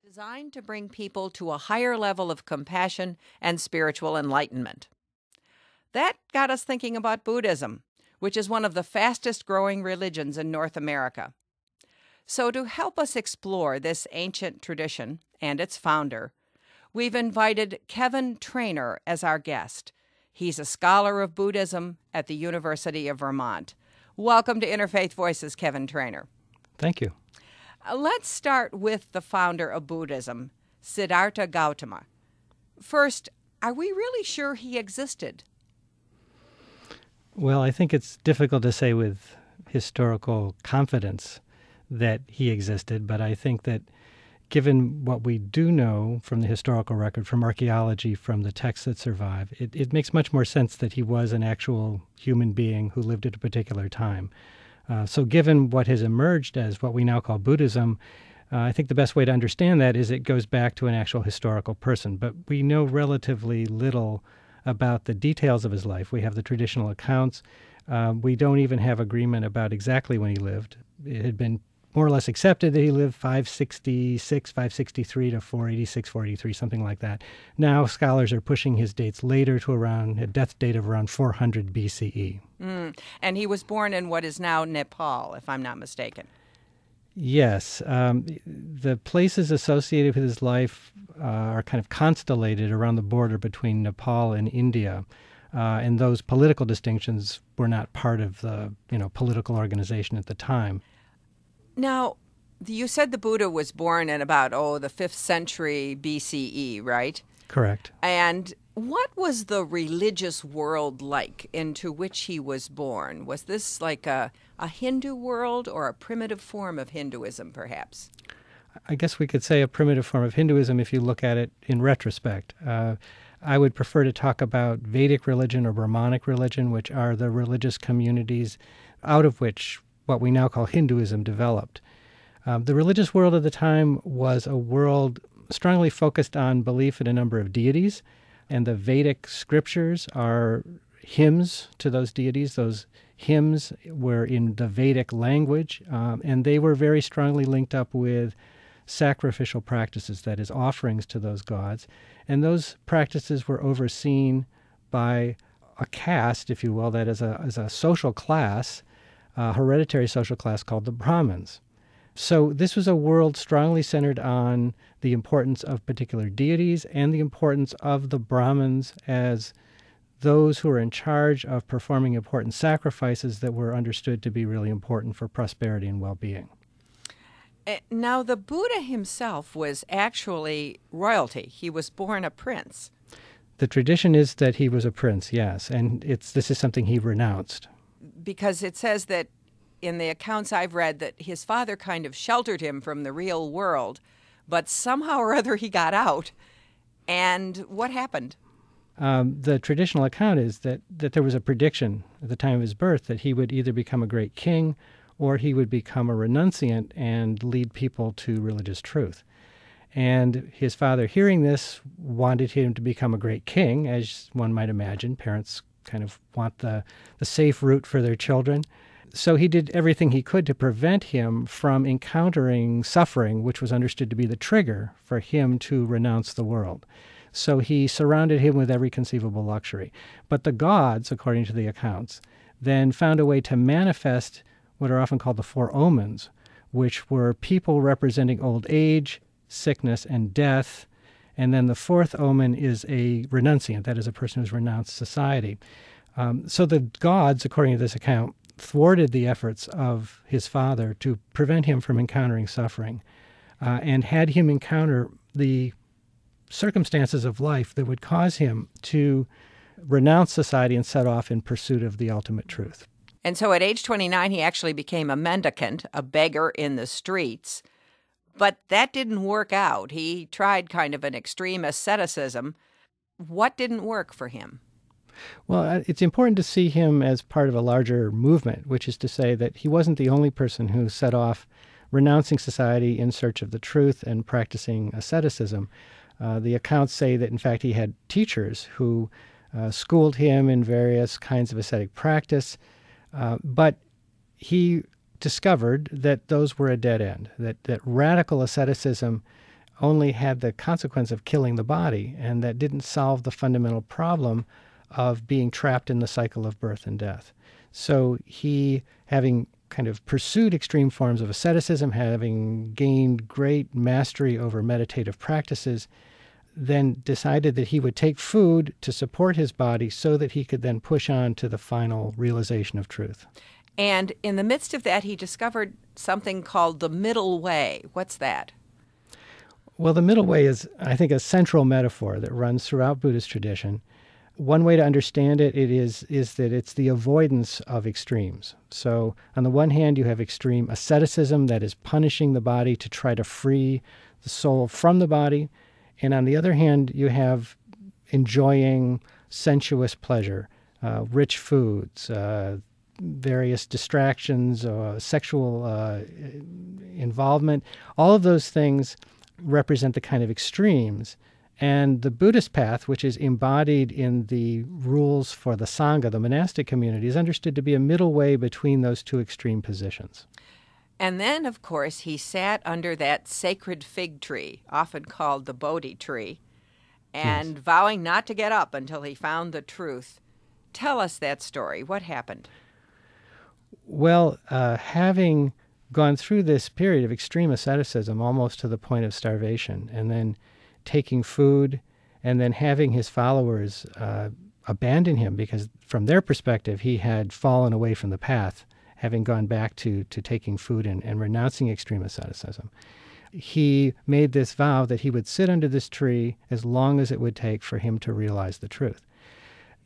designed to bring people to a higher level of compassion and spiritual enlightenment. That got us thinking about Buddhism, which is one of the fastest growing religions in North America. So to help us explore this ancient tradition and its founder, we've invited Kevin Trainor as our guest. He's a scholar of Buddhism at the University of Vermont. Welcome to Interfaith Voices, Kevin Trainor. Thank you. Let's start with the founder of Buddhism, Siddhartha Gautama. First, are we really sure he existed? Well, I think it's difficult to say with historical confidence that he existed, but I think that given what we do know from the historical record, from archaeology, from the texts that survive, it makes much more sense that he was an actual human being who lived at a particular time. So given what has emerged as what we now call Buddhism, I think the best way to understand that is it goes back to an actual historical person. But we know relatively little about the details of his life. We have the traditional accounts. We don't even have agreement about exactly when he lived. It had been more or less accepted that he lived 566, 563 to 486, 483, something like that. Now scholars are pushing his dates later to around a death date of around 400 BCE. And he was born in what is now Nepal, if I'm not mistaken. Yes. The places associated with his life are kind of constellated around the border between Nepal and India. And those political distinctions were not part of the political organization at the time. Now, you said the Buddha was born in about, the 5th century BCE, right? Correct. And what was the religious world like into which he was born? Was this like a Hindu world or a primitive form of Hinduism, perhaps? I guess we could say a primitive form of Hinduism if you look at it in retrospect. I would prefer to talk about Vedic religion or Brahmanic religion, which are the religious communities out of which what we now call Hinduism developed. The religious world of the time was a world strongly focused on belief in a number of deities, and the Vedic scriptures are hymns to those deities. Those hymns were in the Vedic language, and they were very strongly linked up with sacrificial practices, that is, offerings to those gods. And those practices were overseen by a caste, if you will, that is a social class, a hereditary social class called the Brahmins. So this was a world strongly centered on the importance of particular deities and the importance of the Brahmins as those who were in charge of performing important sacrifices that were understood to be really important for prosperity and well-being. Now, the Buddha himself was actually royalty. He was born a prince. The tradition is that he was a prince, yes, and this is something he renounced. Because it says that in the accounts I've read that his father kind of sheltered him from the real world, but somehow or other he got out. And what happened? The traditional account is that there was a prediction at the time of his birth that he would either become a great king or he would become a renunciant and lead people to religious truth. And his father, hearing this, wanted him to become a great king, as one might imagine. Parents kind of want the safe route for their children. So he did everything he could to prevent him from encountering suffering, which was understood to be the trigger for him to renounce the world. So he surrounded him with every conceivable luxury. But the gods, according to the accounts, then found a way to manifest what are often called the Four Omens, which were people representing old age, sickness, and death. And then the fourth omen is a renunciant, that is, a person who's renounced society. So the gods, according to this account, thwarted the efforts of his father to prevent him from encountering suffering and had him encounter the circumstances of life that would cause him to renounce society and set off in pursuit of the ultimate truth. And so at age 29, he actually became a mendicant, a beggar in the streets. But that didn't work out. He tried kind of an extreme asceticism. What didn't work for him? Well, it's important to see him as part of a larger movement, which is to say that he wasn't the only person who set off renouncing society in search of the truth and practicing asceticism. The accounts say that, in fact, he had teachers who schooled him in various kinds of ascetic practice, but he discovered that those were a dead end, that radical asceticism only had the consequence of killing the body, and that didn't solve the fundamental problem of being trapped in the cycle of birth and death. So he, having kind of pursued extreme forms of asceticism, having gained great mastery over meditative practices, then decided that he would take food to support his body so that he could then push on to the final realization of truth. And in the midst of that, he discovered something called the middle way. What's that? Well, the middle way is, I think, a central metaphor that runs throughout Buddhist tradition. One way to understand it is that it's the avoidance of extremes. So on the one hand, you have extreme asceticism, that is punishing the body to try to free the soul from the body. And on the other hand, you have enjoying sensuous pleasure, rich foods, various distractions, sexual involvement. All of those things represent the kind of extremes. And the Buddhist path, which is embodied in the rules for the Sangha, the monastic community, is understood to be a middle way between those two extreme positions. And then, of course, he sat under that sacred fig tree, often called the Bodhi tree, and Yes. vowing not to get up until he found the truth. Tell us that story. What happened? Well, having gone through this period of extreme asceticism, almost to the point of starvation, and then taking food, and then having his followers abandon him because from their perspective he had fallen away from the path, having gone back to taking food and renouncing extreme asceticism. He made this vow that he would sit under this tree as long as it would take for him to realize the truth.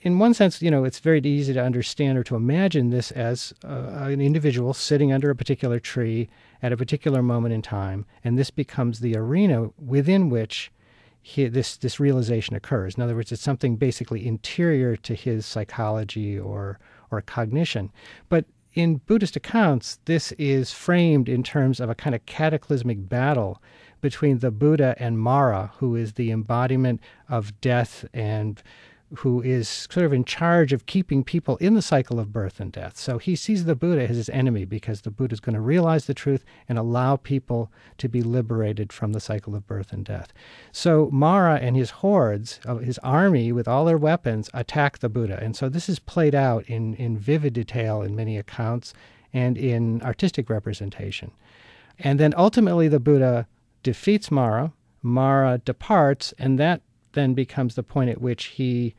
In one sense, it's very easy to understand or to imagine this as an individual sitting under a particular tree at a particular moment in time, and this becomes the arena within which this realization occurs. In other words, it's something basically interior to his psychology or cognition. But in Buddhist accounts, this is framed in terms of a kind of cataclysmic battle between the Buddha and Mara, who is the embodiment of death and who is sort of in charge of keeping people in the cycle of birth and death. So he sees the Buddha as his enemy because the Buddha is going to realize the truth and allow people to be liberated from the cycle of birth and death. So Mara and his hordes, his army with all their weapons, attack the Buddha. And so this is played out in vivid detail in many accounts and in artistic representation. And then ultimately the Buddha defeats Mara. Mara departs, and that then becomes the point at which he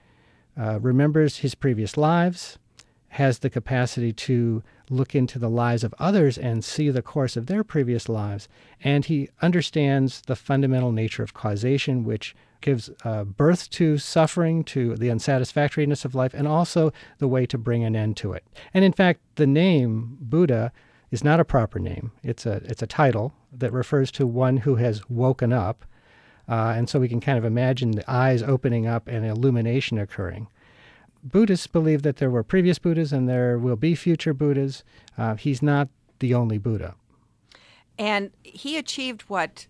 remembers his previous lives, has the capacity to look into the lives of others and see the course of their previous lives, and he understands the fundamental nature of causation, which gives birth to suffering, to the unsatisfactoriness of life, and also the way to bring an end to it. And in fact, the name Buddha is not a proper name. It's a title that refers to one who has woken up. And so we can kind of imagine the eyes opening up and illumination occurring. Buddhists believe that there were previous Buddhas and there will be future Buddhas. He's not the only Buddha. And he achieved what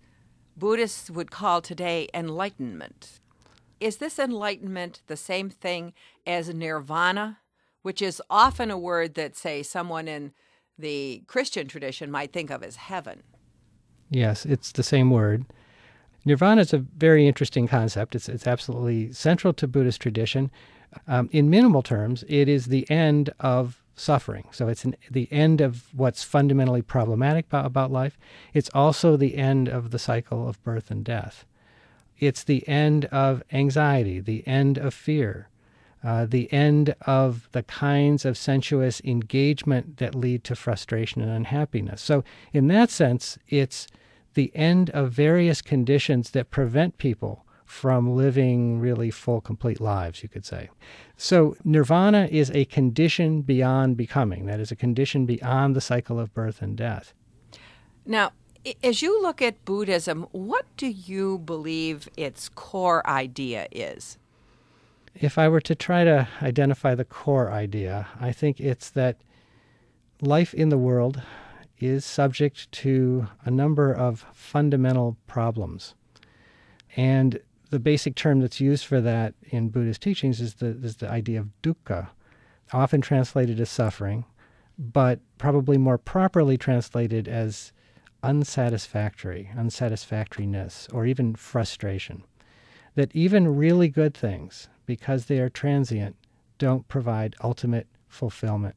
Buddhists would call today enlightenment. Is this enlightenment the same thing as nirvana, which is often a word that, say, someone in the Christian tradition might think of as heaven? Yes, it's the same word. Nirvana is a very interesting concept. It's absolutely central to Buddhist tradition. In minimal terms, it is the end of suffering. So it's the end of what's fundamentally problematic about life. It's also the end of the cycle of birth and death. It's the end of anxiety, the end of fear, the end of the kinds of sensuous engagement that lead to frustration and unhappiness. So in that sense, it's the end of various conditions that prevent people from living really full, complete lives, you could say. So nirvana is a condition beyond becoming. That is a condition beyond the cycle of birth and death. Now, as you look at Buddhism, what do you believe its core idea is? If I were to try to identify the core idea, I think it's that life in the world is subject to a number of fundamental problems. And the basic term that's used for that in Buddhist teachings is the idea of dukkha, often translated as suffering, but probably more properly translated as unsatisfactoriness, or even frustration. That even really good things, because they are transient, don't provide ultimate fulfillment.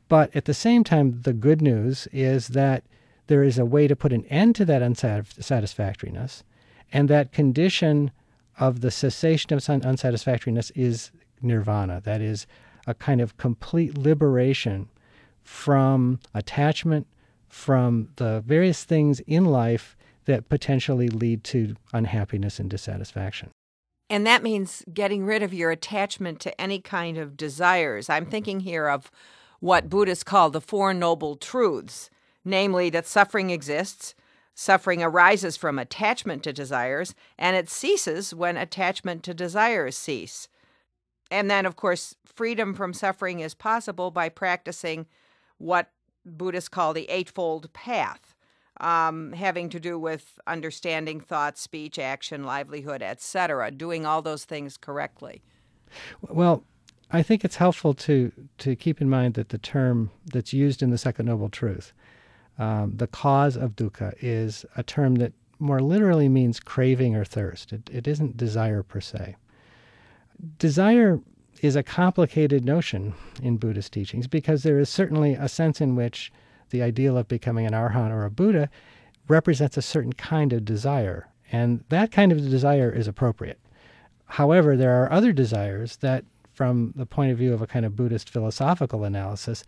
But at the same time, the good news is that there is a way to put an end to that unsatisfactoriness, and that condition of the cessation of unsatisfactoriness is nirvana. That is a kind of complete liberation from attachment, from the various things in life that potentially lead to unhappiness and dissatisfaction. And that means getting rid of your attachment to any kind of desires. I'm thinking here of what Buddhists call the Four Noble Truths, namely that suffering exists, suffering arises from attachment to desires, and it ceases when attachment to desires cease. And then, of course, freedom from suffering is possible by practicing what Buddhists call the Eightfold Path, having to do with understanding thought, speech, action, livelihood, etc., doing all those things correctly. Well, I think it's helpful to keep in mind that the term that's used in the Second Noble Truth, the cause of dukkha, is a term that more literally means craving or thirst. It isn't desire per se. Desire is a complicated notion in Buddhist teachings because there is certainly a sense in which the ideal of becoming an arhat or a Buddha represents a certain kind of desire, and that kind of desire is appropriate. However, there are other desires that, from the point of view of a kind of Buddhist philosophical analysis,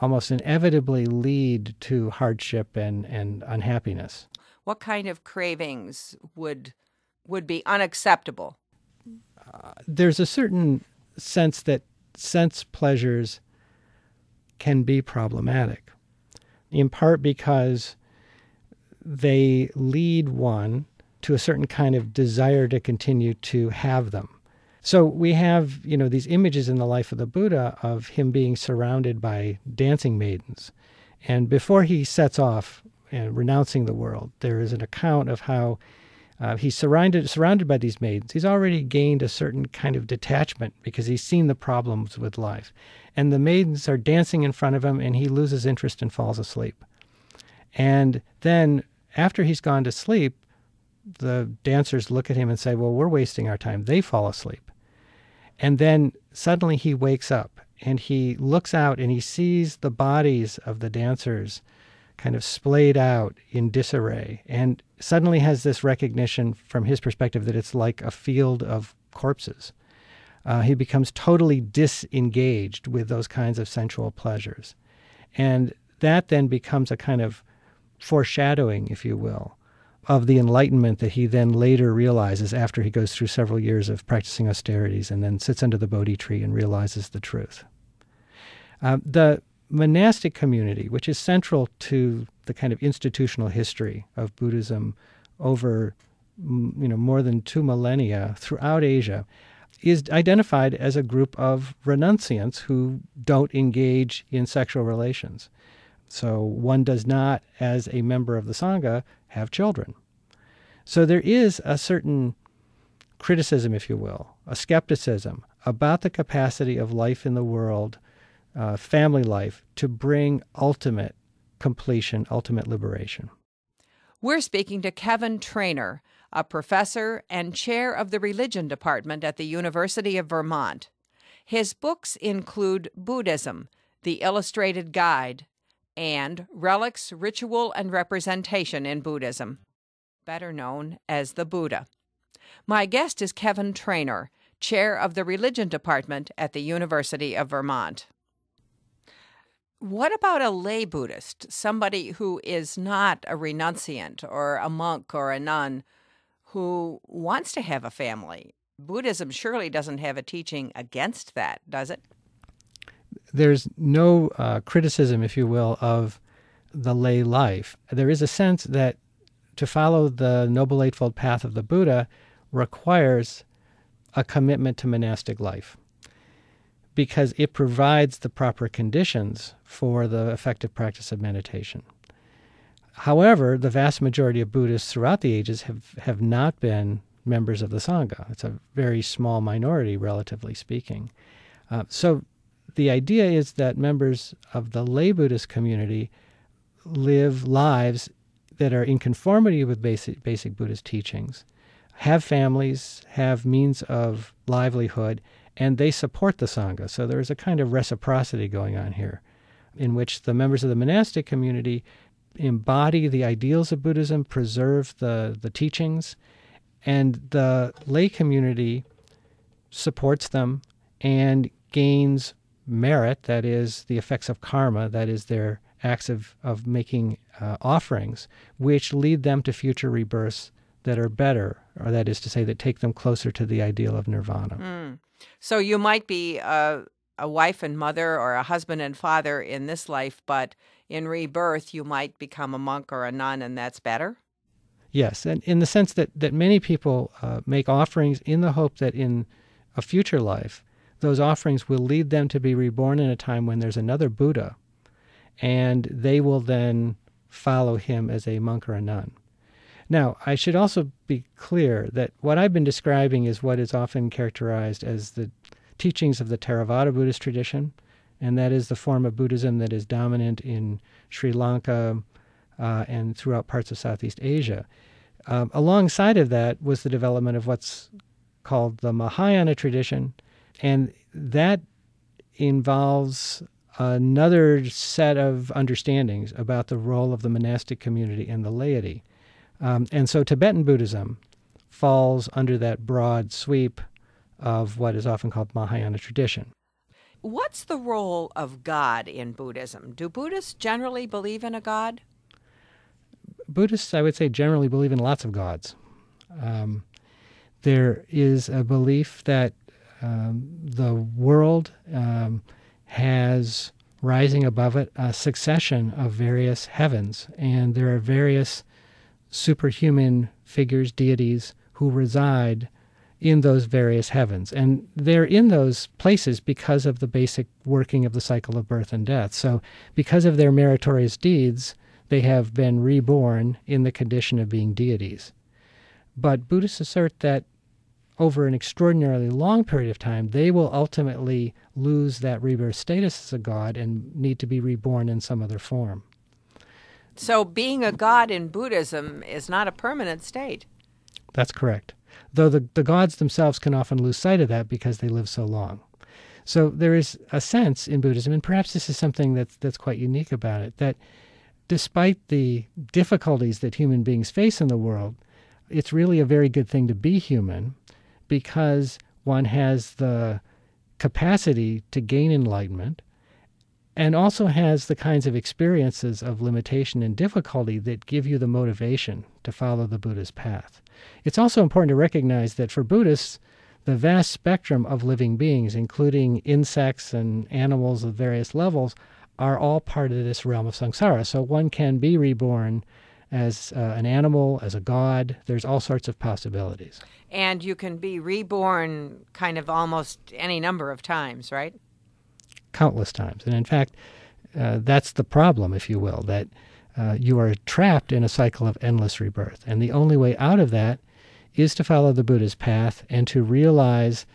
almost inevitably lead to hardship and unhappiness. What kind of cravings would be unacceptable? There's a certain sense that sense pleasures can be problematic, in part because they lead one to a certain kind of desire to continue to have them. So we have, these images in the life of the Buddha of him being surrounded by dancing maidens. And before he sets off and renouncing the world, there is an account of how he's surrounded by these maidens. He's already gained a certain kind of detachment because he's seen the problems with life. And the maidens are dancing in front of him, and he loses interest and falls asleep. And then after he's gone to sleep, the dancers look at him and say, well, we're wasting our time. They fall asleep. And then suddenly he wakes up, and he looks out, and he sees the bodies of the dancers kind of splayed out in disarray, and suddenly has this recognition from his perspective that it's like a field of corpses. He becomes totally disengaged with those kinds of sensual pleasures. And that then becomes a kind of foreshadowing, if you will, of the enlightenment that he then later realizes after he goes through several years of practicing austerities and then sits under the Bodhi tree and realizes the truth. The monastic community, which is central to the kind of institutional history of Buddhism over more than 2 millennia throughout Asia, is identified as a group of renunciants who don't engage in sexual relations. So one does not, as a member of the Sangha, have children. So there is a certain criticism, if you will, a skepticism about the capacity of life in the world, family life, to bring ultimate completion, ultimate liberation. We're speaking to Kevin Trainor, a professor and chair of the religion department at the University of Vermont. His books include Buddhism, The Illustrated Guide, and Relics, Ritual, and Representation in Buddhism, better known as the Buddha. My guest is Kevin Trainor, chair of the religion department at the University of Vermont. What about a lay Buddhist, somebody who is not a renunciant or a monk or a nun, who wants to have a family? Buddhism surely doesn't have a teaching against that, does it? There's no criticism, if you will, of the lay life. There is a sense that to follow the Noble Eightfold Path of the Buddha requires a commitment to monastic life, because it provides the proper conditions for the effective practice of meditation. However, the vast majority of Buddhists throughout the ages have not been members of the Sangha. It's a very small minority, relatively speaking. So the idea is that members of the lay Buddhist community live lives that are in conformity with basic Buddhist teachings, have families, have means of livelihood, and they support the Sangha. So there is a kind of reciprocity going on here, in which the members of the monastic community embody the ideals of Buddhism, preserve the teachings, and the lay community supports them and gains merit, that is, the effects of karma, that is, their acts of making offerings, which lead them to future rebirths that are better, or that is to say, that take them closer to the ideal of nirvana. So you might be a wife and mother or a husband and father in this life, but in rebirth you might become a monk or a nun, and that's better? Yes, and in the sense that many people make offerings in the hope that in a future life, those offerings will lead them to be reborn in a time when there's another Buddha, and they will then follow him as a monk or a nun. Now, I should also be clear that what I've been describing is what is often characterized as the teachings of the Theravada Buddhist tradition, and that is the form of Buddhism that is dominant in Sri Lanka and throughout parts of Southeast Asia. Alongside of that was the development of what's called the Mahayana tradition, and that involves another set of understandings about the role of the monastic community and the laity. And so Tibetan Buddhism falls under that broad sweep of what is often called Mahayana tradition. What's the role of God in Buddhism? Do Buddhists generally believe in a God? Buddhists, I would say, generally believe in lots of gods. There is a belief that the world has rising above it a succession of various heavens, and there are various superhuman figures, deities, who reside in those various heavens. And they're in those places because of the basic working of the cycle of birth and death. So because of their meritorious deeds, they have been reborn in the condition of being deities. But Buddhists assert that over an extraordinarily long period of time, they will ultimately lose that rebirth status as a god and need to be reborn in some other form. So being a god in Buddhism is not a permanent state. That's correct. Though the gods themselves can often lose sight of that because they live so long. So there is a sense in Buddhism, and perhaps this is something that's quite unique about it, that despite the difficulties that human beings face in the world, it's really a very good thing to be human, because one has the capacity to gain enlightenment and also has the kinds of experiences of limitation and difficulty that give you the motivation to follow the Buddha's path. It's also important to recognize that for Buddhists, the vast spectrum of living beings, including insects and animals of various levels, are all part of this realm of samsara. So one can be reborn as an animal, as a god. There's all sorts of possibilities. And you can be reborn kind of almost any number of times, right? Countless times. And in fact, that's the problem, if you will, that you are trapped in a cycle of endless rebirth. And the only way out of that is to follow the Buddha's path and to realize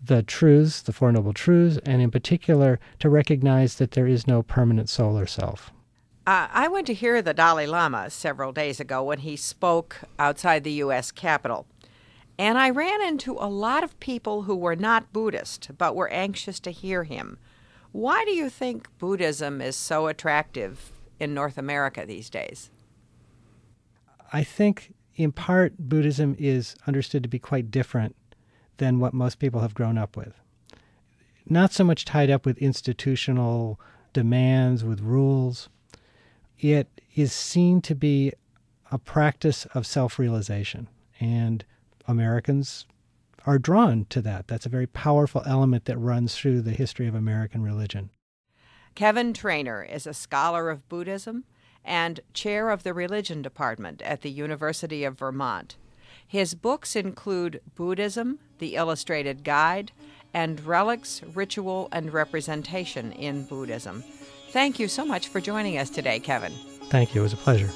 the truths, the Four Noble Truths, and in particular to recognize that there is no permanent soul or self. I went to hear the Dalai Lama several days ago when he spoke outside the U.S. Capitol. And I ran into a lot of people who were not Buddhist, but were anxious to hear him. Why do you think Buddhism is so attractive in North America these days? I think, in part, Buddhism is understood to be quite different than what most people have grown up with. Not so much tied up with institutional demands, with rules. It is seen to be a practice of self-realization, and Americans are drawn to that. That's a very powerful element that runs through the history of American religion. Kevin Trainor is a scholar of Buddhism and chair of the religion department at the University of Vermont. His books include Buddhism, The Illustrated Guide, and Relics, Ritual, and Representation in Buddhism. Thank you so much for joining us today, Kevin. Thank you. It was a pleasure.